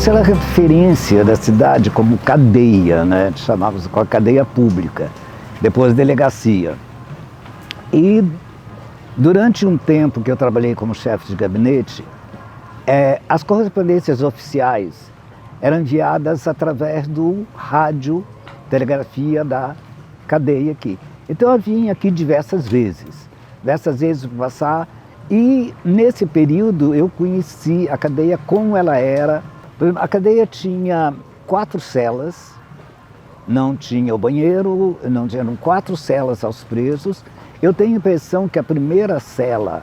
Essa era a referência da cidade como cadeia, né? Chamávamos de cadeia pública, depois delegacia. E durante um tempo que eu trabalhei como chefe de gabinete, as correspondências oficiais eram enviadas através do rádio telegrafia da cadeia aqui. Então eu vim aqui diversas vezes passar, e nesse período eu conheci a cadeia como ela era. A cadeia tinha 4 celas, não tinha o banheiro, não tinham 4 celas aos presos. Eu tenho a impressão que a primeira cela,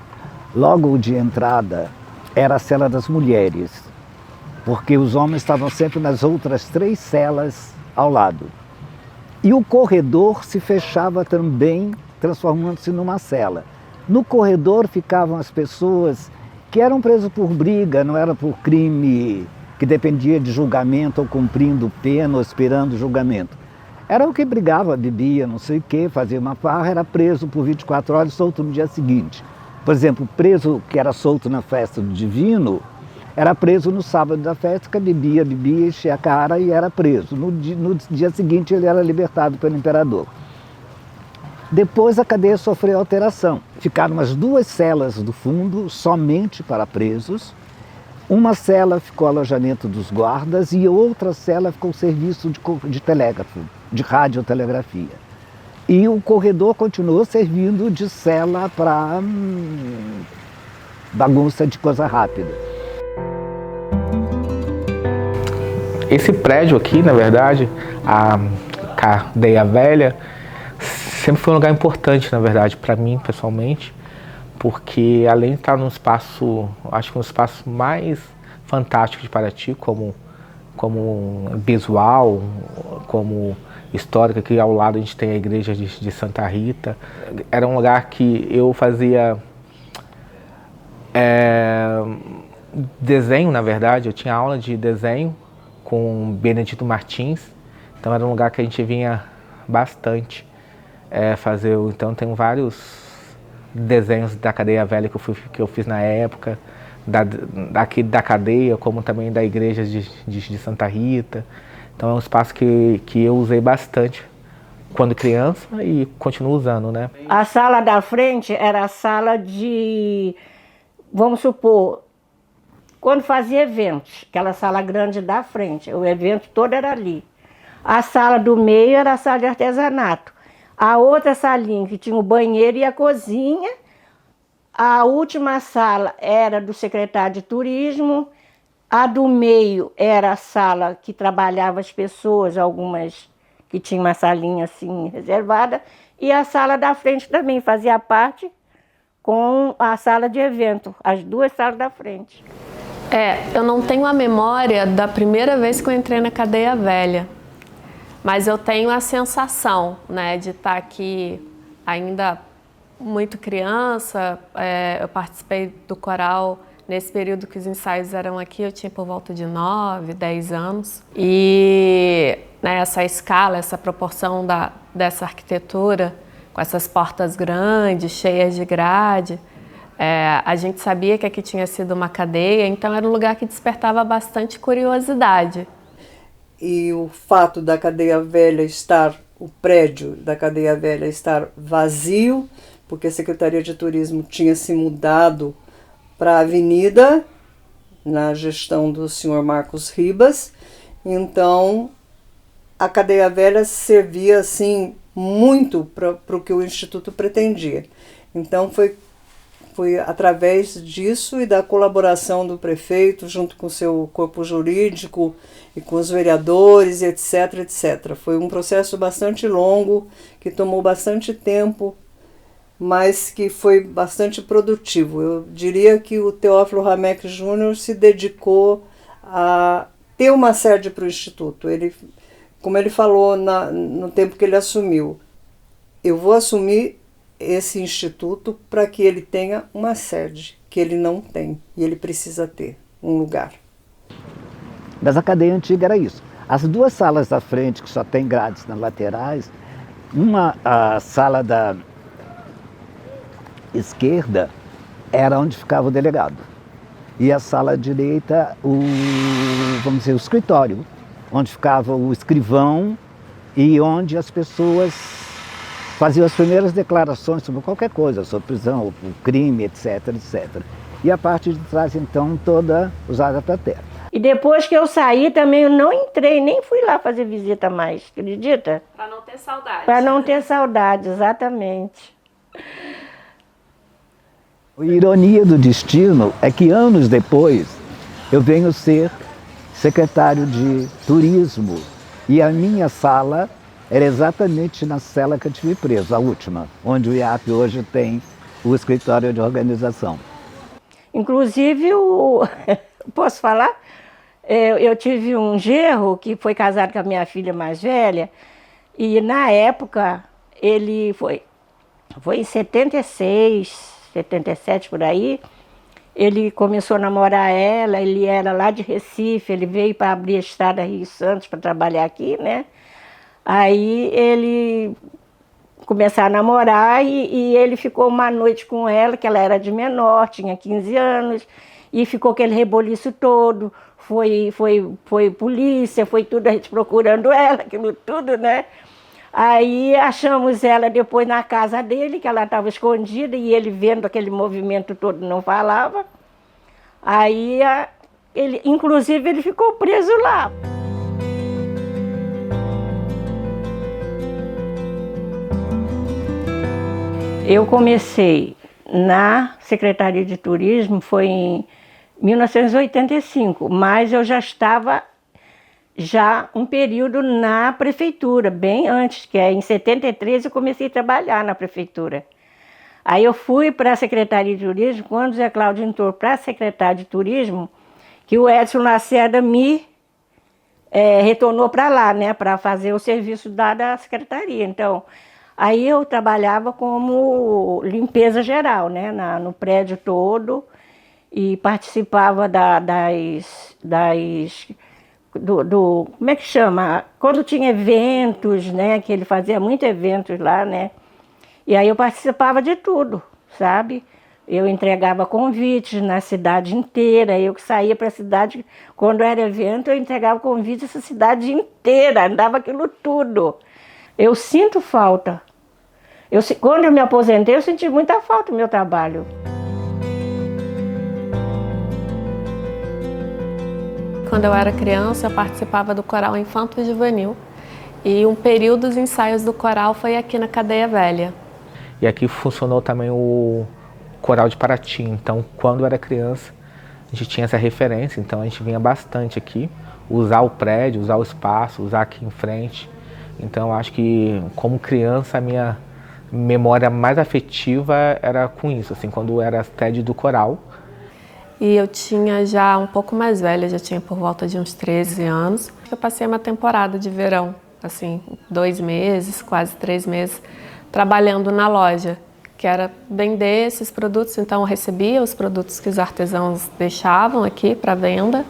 logo de entrada, era a cela das mulheres, porque os homens estavam sempre nas outras 3 celas ao lado. E o corredor se fechava também, transformando-se numa cela. No corredor ficavam as pessoas que eram presas por briga, não era por crime que dependia de julgamento ou cumprindo pena ou esperando julgamento. Era o que brigava, bebia, não sei o quê, fazia uma farra, era preso por 24 horas, solto no dia seguinte. Por exemplo, preso que era solto na festa do Divino, era preso no sábado da festa, que bebia, enchia a cara e era preso. No dia seguinte ele era libertado pelo imperador. Depois a cadeia sofreu alteração. Ficaram as 2 celas do fundo somente para presos. Uma cela ficou alojamento dos guardas e outra cela ficou serviço de telégrafo, de radiotelegrafia. E o corredor continuou servindo de cela para bagunça de coisa rápida. Esse prédio aqui, na verdade, a Cadeia Velha, sempre foi um lugar importante, na verdade, para mim, pessoalmente, porque além de estar num espaço, acho que um espaço mais fantástico de Paraty, como visual, como histórica, que ao lado a gente tem a igreja de Santa Rita. Era um lugar que eu fazia desenho, na verdade, eu tinha aula de desenho com Benedito Martins, então era um lugar que a gente vinha bastante fazer. Então tem vários desenhos da Cadeia Velha que eu fiz na época, daqui da cadeia, como também da igreja de Santa Rita. Então é um espaço que eu usei bastante quando criança e continuo usando, né? A sala da frente era a sala de, vamos supor, quando fazia eventos, aquela sala grande da frente, o evento todo era ali. A sala do meio era a sala de artesanato. A outra salinha que tinha o banheiro e a cozinha. A última sala era do secretário de turismo. A do meio era a sala que trabalhava as pessoas, algumas que tinham uma salinha assim reservada. E a sala da frente também fazia parte com a sala de evento, as 2 salas da frente. Eu não tenho a memória da primeira vez que eu entrei na Cadeia Velha, mas eu tenho a sensação, né, de estar aqui ainda muito criança. Eu participei do coral nesse período que os ensaios eram aqui, eu tinha por volta de 9, 10 anos. E né, essa escala, essa proporção dessa arquitetura, com essas portas grandes, cheias de grade, a gente sabia que aqui tinha sido uma cadeia, então era um lugar que despertava bastante curiosidade. E o fato da Cadeia Velha o prédio da Cadeia Velha estar vazio, porque a Secretaria de Turismo tinha se mudado para a Avenida, na gestão do senhor Marcos Ribas, então a Cadeia Velha servia assim muito para o que o Instituto pretendia. Então foi através disso e da colaboração do prefeito junto com o seu corpo jurídico e com os vereadores, etc, etc. Foi um processo bastante longo, que tomou bastante tempo, mas que foi bastante produtivo. Eu diria que o Teófilo Ramek Júnior se dedicou a ter uma sede para o Instituto. Ele, como ele falou no tempo que ele assumiu, eu vou assumir esse instituto para que ele tenha uma sede, que ele não tem, e ele precisa ter um lugar. Mas a cadeia antiga era isso. As 2 salas da frente, que só tem grades nas laterais, a sala da esquerda era onde ficava o delegado. e a sala à direita, vamos dizer, o escritório, onde ficava o escrivão e onde as pessoas faziam as primeiras declarações sobre qualquer coisa, sobre prisão, o crime, etc, etc. E a parte de trás, então, toda usada para terra. E depois que eu saí também eu não entrei, nem fui lá fazer visita mais, acredita? Para não ter saudade. Para não ter saudade, exatamente. A ironia do destino é que anos depois eu venho ser secretário de turismo e a minha sala era exatamente na cela que eu tive preso, a última, onde o IAP hoje tem o escritório de organização. Inclusive, posso falar? Eu tive um genro que foi casado com a minha filha mais velha e na época ele foi em 76, 77 por aí, ele começou a namorar ela, ele era lá de Recife, ele veio para abrir a estrada Rio Santos para trabalhar aqui, né? Aí ele começaram a namorar e ele ficou uma noite com ela, que ela era de menor, tinha 15 anos, e ficou aquele reboliço todo, foi polícia, foi tudo, a gente procurando ela, aquilo tudo, né? Aí achamos ela depois na casa dele, que ela estava escondida, e ele vendo aquele movimento todo não falava. Aí, inclusive, ele ficou preso lá. Eu comecei na Secretaria de Turismo, foi em 1985, mas eu já estava um período na prefeitura, bem antes, que é em 73 eu comecei a trabalhar na prefeitura. Aí eu fui para a Secretaria de Turismo, quando o Zé Cláudio entrou para a Secretaria de Turismo, que o Edson Lacerda me retornou para lá, né, para fazer o serviço da Secretaria. Então, aí eu trabalhava como limpeza geral, né, no prédio todo, e participava como é que chama? Quando tinha eventos, né, que ele fazia muitos eventos lá, né, e aí eu participava de tudo, sabe? Eu entregava convites na cidade inteira, eu que saía para a cidade, quando era evento, eu entregava convites essa cidade inteira, andava aquilo tudo. Eu sinto falta. Quando eu me aposentei, eu senti muita falta do meu trabalho. Quando eu era criança, eu participava do coral Infanto Juvenil. E um período dos ensaios do coral foi aqui na Cadeia Velha. E aqui funcionou também o coral de Paraty. Então, quando eu era criança, a gente tinha essa referência. Então, a gente vinha bastante aqui, usar o prédio, usar o espaço, usar aqui em frente. Então, acho que, como criança, a minha memória mais afetiva era com isso, assim, quando eu era TED do coral. E eu tinha já um pouco mais velha, já tinha por volta de uns 13 anos. Eu passei uma temporada de verão, assim, 2 meses, quase 3 meses, trabalhando na loja, que era vender esses produtos. Então eu recebia os produtos que os artesãos deixavam aqui para venda.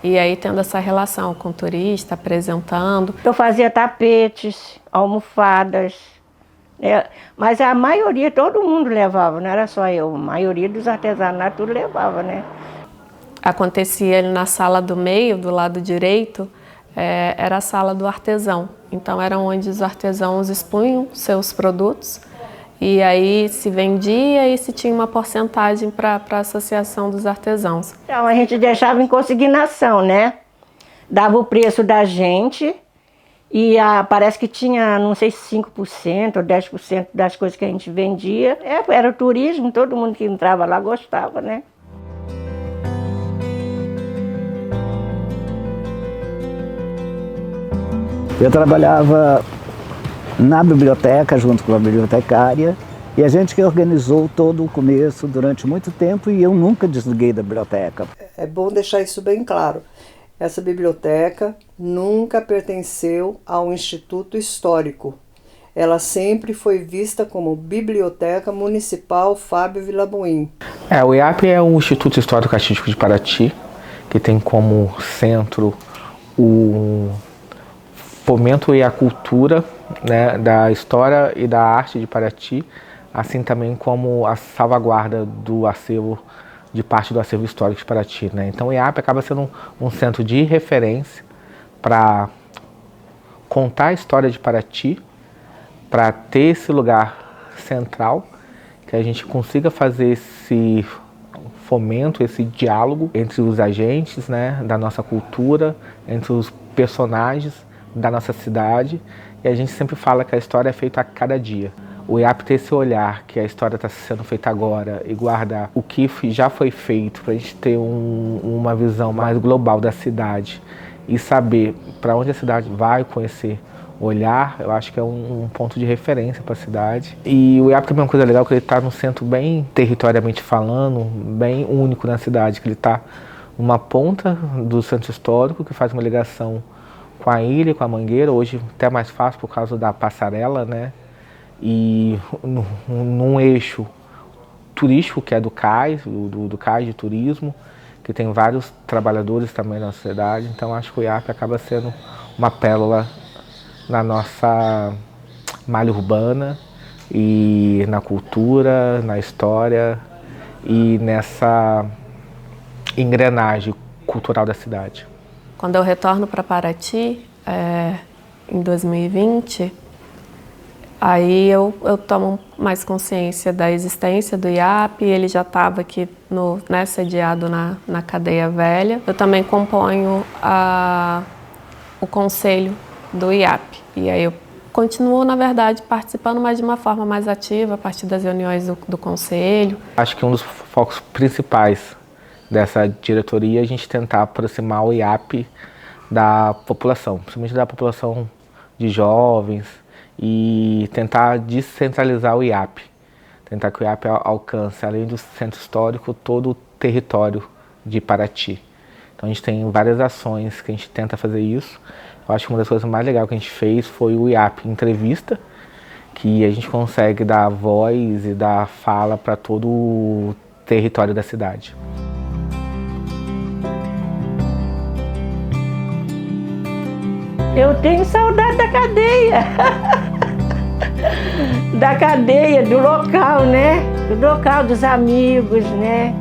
E aí tendo essa relação com o turista, apresentando. Eu fazia tapetes, almofadas, mas a maioria, todo mundo levava, não era só eu, a maioria dos artesanatos tudo levava, né? Acontecia ali na sala do meio, do lado direito, era a sala do artesão. Então era onde os artesãos expunham seus produtos e aí se vendia e se tinha uma porcentagem para a associação dos artesãos. Então a gente deixava em consignação, né? Dava o preço da gente e parece que tinha, não sei, 5% ou 10% das coisas que a gente vendia. Era o turismo, todo mundo que entrava lá gostava, né? Eu trabalhava na biblioteca, junto com a bibliotecária, e a gente que organizou todo o começo durante muito tempo e eu nunca desliguei da biblioteca. É bom deixar isso bem claro. Essa biblioteca nunca pertenceu ao Instituto Histórico. Ela sempre foi vista como Biblioteca Municipal Fábio Villaboim. O IAP é o Instituto Histórico Artístico de Paraty, que tem como centro o fomento e a cultura, né, da história e da arte de Paraty, assim também como a salvaguarda do acervo de parte do acervo histórico de Paraty, né? Então o IAP acaba sendo um centro de referência para contar a história de Paraty, para ter esse lugar central, que a gente consiga fazer esse fomento, esse diálogo entre os agentes, né, da nossa cultura, entre os personagens da nossa cidade. E a gente sempre fala que a história é feita a cada dia. O IAP ter esse olhar que a história está sendo feita agora e guardar o que já foi feito para a gente ter uma visão mais global da cidade e saber para onde a cidade vai com esse olhar, eu acho que é um ponto de referência para a cidade. E o IAP também é uma coisa legal, que ele está num centro bem territorialmente falando, bem único na cidade, que ele está numa ponta do centro histórico, que faz uma ligação com a ilha e com a Mangueira, hoje até mais fácil por causa da passarela, né? E num eixo turístico que é do CAIS, do CAIS de turismo, que tem vários trabalhadores também na cidade. Então acho que o IAP acaba sendo uma pérola na nossa malha urbana e na cultura, na história e nessa engrenagem cultural da cidade. Quando eu retorno para Paraty, em 2020, aí eu tomo mais consciência da existência do IAP. Ele já estava aqui sediado na Cadeia Velha. Eu também componho o conselho do IAP. E aí eu continuo, na verdade, participando, mas de uma forma mais ativa, a partir das reuniões do conselho. Acho que um dos focos principais dessa diretoria é a gente tentar aproximar o IAP da população, principalmente da população de jovens, e tentar descentralizar o IAP. Tentar que o IAP alcance, além do centro histórico, todo o território de Paraty. Então a gente tem várias ações que a gente tenta fazer isso. Eu acho que uma das coisas mais legais que a gente fez foi o IAP Entrevista, que a gente consegue dar voz e dar fala para todo o território da cidade. Eu tenho saudade da cadeia. Da cadeia, do local, né? Do local dos amigos, né?